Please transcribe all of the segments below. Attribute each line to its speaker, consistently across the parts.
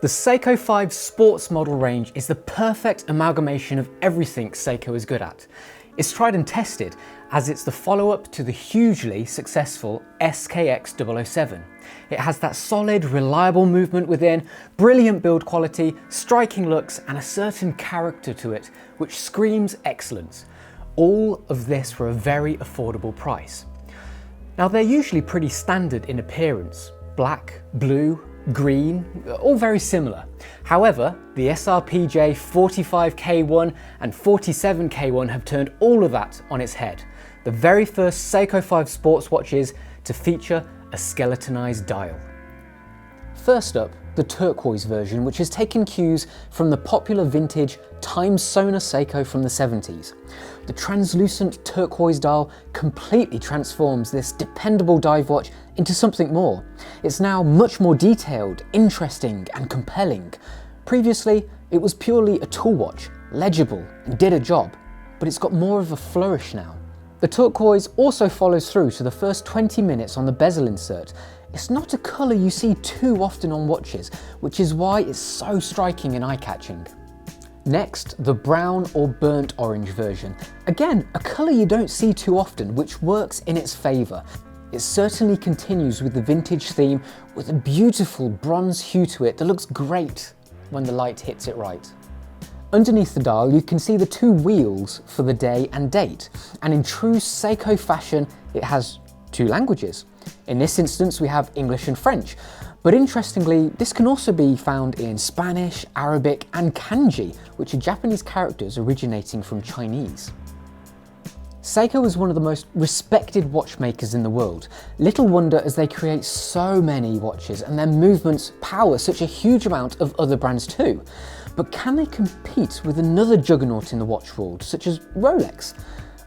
Speaker 1: The Seiko 5 sports model range is the perfect amalgamation of everything Seiko is good at. It's tried and tested, as it's the follow-up to the hugely successful SKX 007. It has that solid, reliable movement within, brilliant build quality, striking looks, and a certain character to it, which screams excellence. All of this for a very affordable price. Now, they're usually pretty standard in appearance. Black, blue, green, all very similar. However, the SRPJ 45K1 and 47K1 have turned all of that on its head. The very first Seiko 5 sports watches to feature a skeletonized dial. First up, the turquoise version, which has taken cues from the popular vintage Time Sona Seiko from the 70s. The translucent turquoise dial completely transforms this dependable dive watch into something more. It's now much more detailed, interesting, and compelling. Previously, it was purely a tool watch, legible, and did a job, but it's got more of a flourish now. The turquoise also follows through to the first 20 minutes on the bezel insert. It's not a colour you see too often on watches, which is why it's so striking and eye-catching. Next, the brown or burnt orange version. Again, a colour you don't see too often, which works in its favour. It certainly continues with the vintage theme with a beautiful bronze hue to it that looks great when the light hits it right. Underneath the dial, you can see the two wheels for the day and date, and in true Seiko fashion, it has two languages. In this instance, we have English and French, but interestingly, this can also be found in Spanish, Arabic, and Kanji, which are Japanese characters originating from Chinese. Seiko is one of the most respected watchmakers in the world. Little wonder, as they create so many watches and their movements power such a huge amount of other brands too. But can they compete with another juggernaut in the watch world, such as Rolex?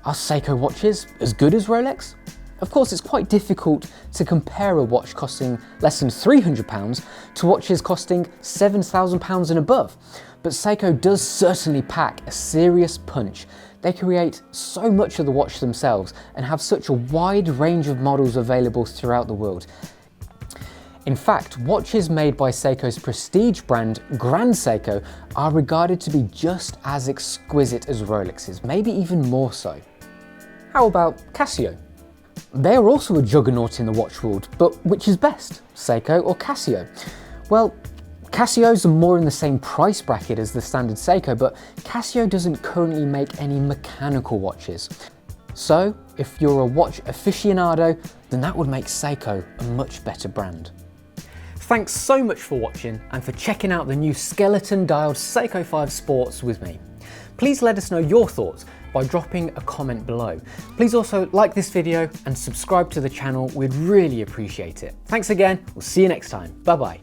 Speaker 1: Are Seiko watches as good as Rolex? Of course, it's quite difficult to compare a watch costing less than £300 to watches costing £7,000 and above, but Seiko does certainly pack a serious punch. They create so much of the watch themselves and have such a wide range of models available throughout the world. In fact, watches made by Seiko's prestige brand, Grand Seiko, are regarded to be just as exquisite as Rolex's, maybe even more so. How about Casio? They are also a juggernaut in the watch world, but which is best, Seiko or Casio? Well, Casio's are more in the same price bracket as the standard Seiko, but Casio doesn't currently make any mechanical watches. So, if you're a watch aficionado, then that would make Seiko a much better brand. Thanks so much for watching and for checking out the new skeleton-dialed Seiko 5 Sports with me. Please let us know your thoughts by dropping a comment below. Please also like this video and subscribe to the channel, we'd really appreciate it. Thanks again, we'll see you next time, bye bye.